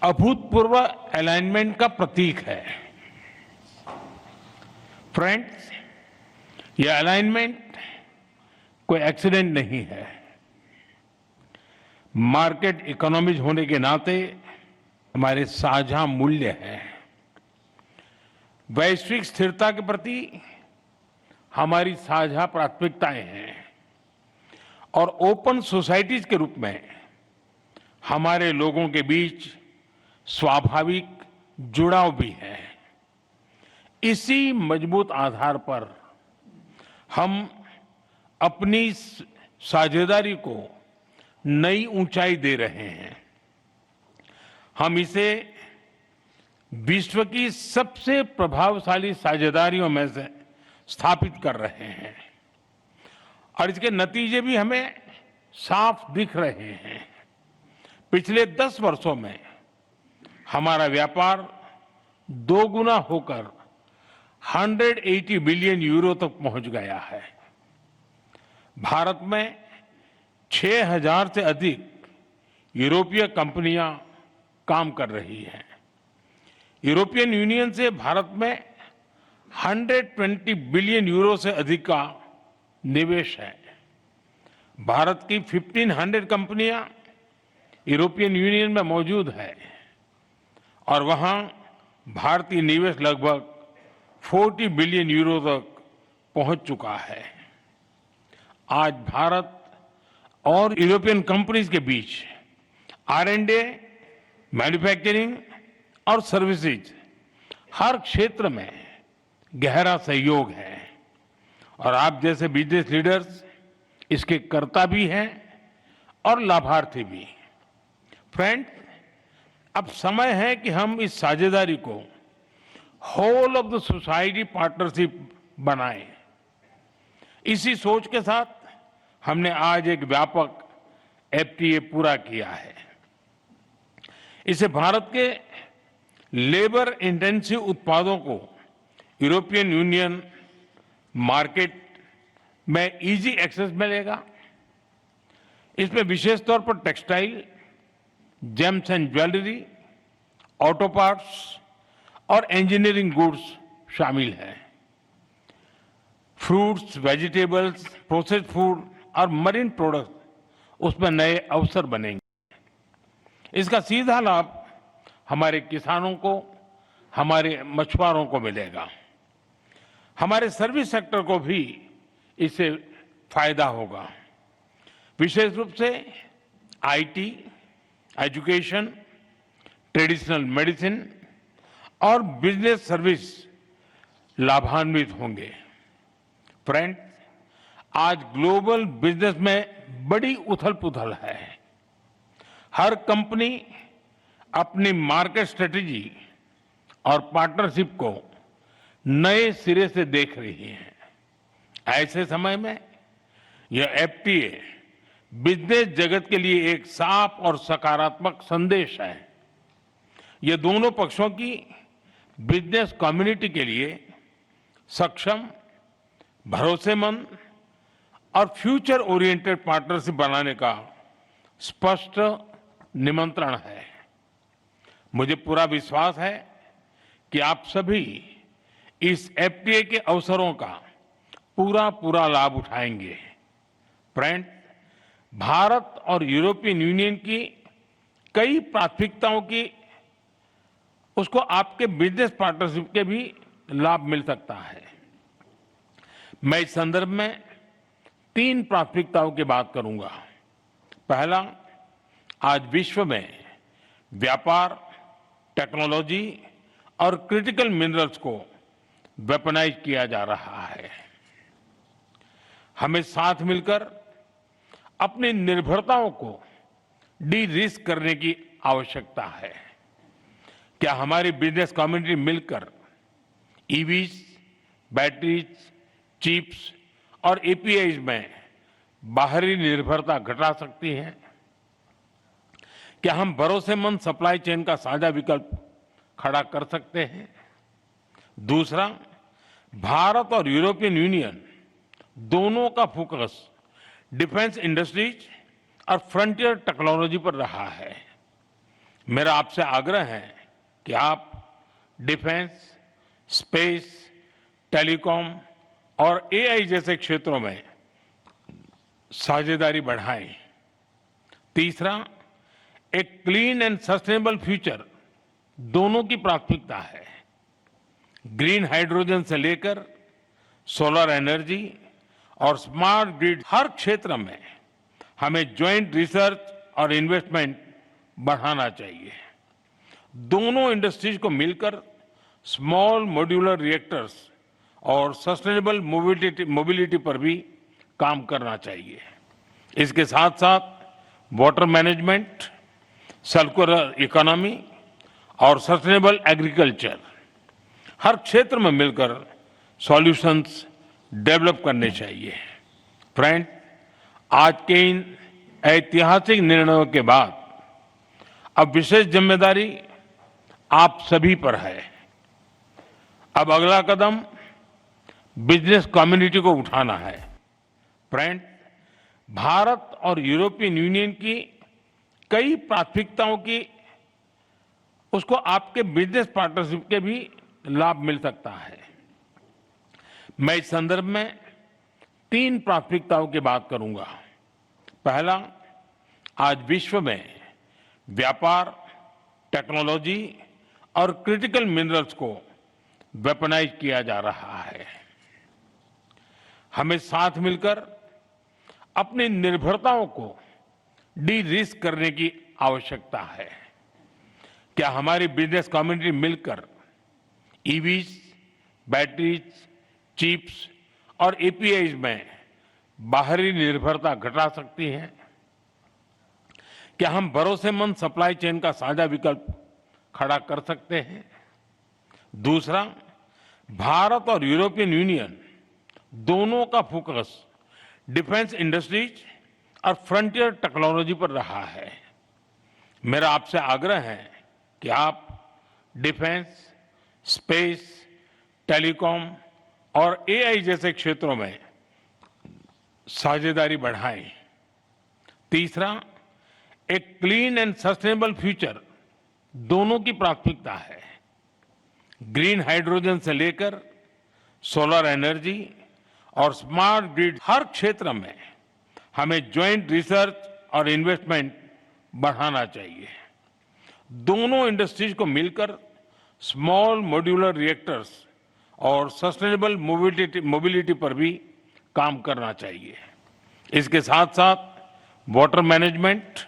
अभूतपूर्व अलाइनमेंट का प्रतीक है। फ्रेंड्स, यह अलाइनमेंट कोई एक्सीडेंट नहीं है। मार्केट इकोनॉमीज होने के नाते हमारे साझा मूल्य हैं। वैश्विक स्थिरता के प्रति हमारी साझा प्राथमिकताएं हैं और ओपन सोसाइटीज के रूप में हमारे लोगों के बीच स्वाभाविक जुड़ाव भी है। इसी मजबूत आधार पर हम अपनी साझेदारी को नई ऊंचाई दे रहे हैं। हम इसे विश्व की सबसे प्रभावशाली साझेदारियों में से स्थापित कर रहे हैं और इसके नतीजे भी हमें साफ दिख रहे हैं। पिछले 10 वर्षों में हमारा व्यापार 2 गुना होकर 180 बिलियन यूरो तक पहुंच गया है। भारत में 6,000 से अधिक यूरोपीय कंपनियां काम कर रही हैं। यूरोपियन यूनियन से भारत में 120 बिलियन यूरो से अधिक का निवेश है। भारत की 1500 कंपनियां यूरोपियन यूनियन में मौजूद है और वहां भारतीय निवेश लगभग 40 बिलियन यूरो तक पहुंच चुका है। आज भारत और यूरोपियन कंपनीज के बीच R&D, मैन्युफैक्चरिंग और सर्विसेज हर क्षेत्र में गहरा सहयोग है और आप जैसे बिजनेस लीडर्स इसके कर्ता भी हैं और लाभार्थी भी। फ्रेंड्स, अब समय है कि हम इस साझेदारी को whole of the society partnership बनाएं। इसी सोच के साथ हमने आज एक व्यापक FTA पूरा किया है। इसे भारत के लेबर इंटेंसिव उत्पादों को यूरोपियन यूनियन मार्केट में इजी एक्सेस मिलेगा। इसमें विशेष तौर पर textile, James and jewellery, auto parts और इंजीनियरिंग गुड्स शामिल हैं। फ्रूट्स, वेजिटेबल्स, प्रोसेस्ड फूड और मरीन प्रोडक्ट उसमें नए अवसर बनेंगे। इसका सीधा लाभ हमारे किसानों को, हमारे मछुआरों को मिलेगा। हमारे सर्विस सेक्टर को भी इससे फायदा होगा। विशेष रूप से IT, एजुकेशन, ट्रेडिशनल मेडिसिन और बिजनेस सर्विस लाभान्वित होंगे। फ्रेंड्स, आज ग्लोबल बिजनेस में बड़ी उथल-पुथल है। हर कंपनी अपनी मार्केट स्ट्रेटेजी और पार्टनरशिप को नए सिरे से देख रही है। ऐसे समय में यह FTA बिजनेस जगत के लिए एक साफ और सकारात्मक संदेश है। यह दोनों पक्षों की बिजनेस कम्युनिटी के लिए सक्षम, भरोसेमंद और फ्यूचर ओरिएंटेड पार्टनरशिप बनाने का स्पष्ट निमंत्रण है। मुझे पूरा विश्वास है कि आप सभी इस FTA के अवसरों का पूरा लाभ उठाएंगे। फ्रेंड्स, भारत और यूरोपियन यूनियन की कई प्राथमिकताओं की उसको आपके बिजनेस पार्टनरशिप के भी लाभ मिल सकता है। मैं इस संदर्भ में 3 प्राथमिकताओं की बात करूंगा। पहला, आज विश्व में व्यापार, टेक्नोलॉजी और क्रिटिकल मिनरल्स को वेपनाइज किया जा रहा है। हमें साथ मिलकर अपनी निर्भरताओं को डी रिस्क करने की आवश्यकता है। क्या हमारी बिजनेस कम्युनिटी मिलकर EVs, बैटरीज, चिप्स और APIs में बाहरी निर्भरता घटा सकती है? क्या हम भरोसेमंद सप्लाई चेन का साझा विकल्प खड़ा कर सकते हैं? दूसरा, भारत और यूरोपियन यूनियन दोनों का फोकस डिफेंस इंडस्ट्रीज और फ्रंटियर टेक्नोलॉजी पर रहा है। मेरा आपसे आग्रह है कि आप डिफेंस, स्पेस, टेलीकॉम और एआई जैसे क्षेत्रों में साझेदारी बढ़ाएं। तीसरा, एक क्लीन एंड सस्टेनेबल फ्यूचर दोनों की प्राथमिकता है। ग्रीन हाइड्रोजन से लेकर सोलर एनर्जी और स्मार्ट ग्रिड, हर क्षेत्र में हमें ज्वाइंट रिसर्च और इन्वेस्टमेंट बढ़ाना चाहिए। दोनों इंडस्ट्रीज को मिलकर स्मॉल मॉड्यूलर रिएक्टर्स और सस्टेनेबल मोबिलिटी पर भी काम करना चाहिए। इसके साथ साथ वाटर मैनेजमेंट, सर्कुलर इकोनॉमी और सस्टेनेबल एग्रीकल्चर, हर क्षेत्र में मिलकर सॉल्यूशंस डेवलप करने चाहिए। फ्रेंड, आज के इन ऐतिहासिक निर्णयों के बाद अब विशेष जिम्मेदारी आप सभी पर है। अब अगला कदम बिजनेस कम्युनिटी को उठाना है। फ्रेंड, भारत और यूरोपियन यूनियन की कई प्राथमिकताओं की उसको आपके बिजनेस पार्टनरशिप के भी लाभ मिल सकता है। मैं इस संदर्भ में 3 प्राथमिकताओं की बात करूंगा। पहला, आज विश्व में व्यापार, टेक्नोलॉजी और क्रिटिकल मिनरल्स को वेपनाइज किया जा रहा है। हमें साथ मिलकर अपनी निर्भरताओं को डी रिस्क करने की आवश्यकता है। क्या हमारी बिजनेस कम्युनिटी मिलकर ईवीज, बैटरीज, चिप्स और एपीआईज में बाहरी निर्भरता घटा सकती है? क्या हम भरोसेमंद सप्लाई चेन का साझा विकल्प खड़ा कर सकते हैं? दूसरा, भारत और यूरोपियन यूनियन दोनों का फोकस डिफेंस इंडस्ट्रीज और फ्रंटियर टेक्नोलॉजी पर रहा है। मेरा आपसे आग्रह है कि आप डिफेंस, स्पेस, टेलीकॉम और एआई जैसे क्षेत्रों में साझेदारी बढ़ाएं। तीसरा, एक क्लीन एंड सस्टेनेबल फ्यूचर दोनों की प्राथमिकता है। ग्रीन हाइड्रोजन से लेकर सोलर एनर्जी और स्मार्ट ग्रिड, हर क्षेत्र में हमें ज्वाइंट रिसर्च और इन्वेस्टमेंट बढ़ाना चाहिए। दोनों इंडस्ट्रीज को मिलकर स्मॉल मॉड्यूलर रिएक्टर्स और सस्टेनेबल मोबिलिटी पर भी काम करना चाहिए। इसके साथ साथ वाटर मैनेजमेंट,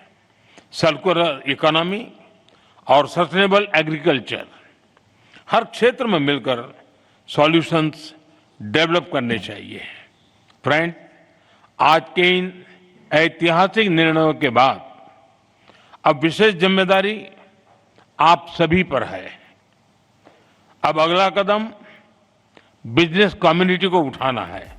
सर्कुलर इकोनॉमी और सस्टेनेबल एग्रीकल्चर, हर क्षेत्र में मिलकर सॉल्यूशंस डेवलप करने चाहिए। फ्रेंड, आज के इन ऐतिहासिक निर्णयों के बाद अब विशेष जिम्मेदारी आप सभी पर है। अब अगला कदम बिजनेस कम्युनिटी को उठाना है।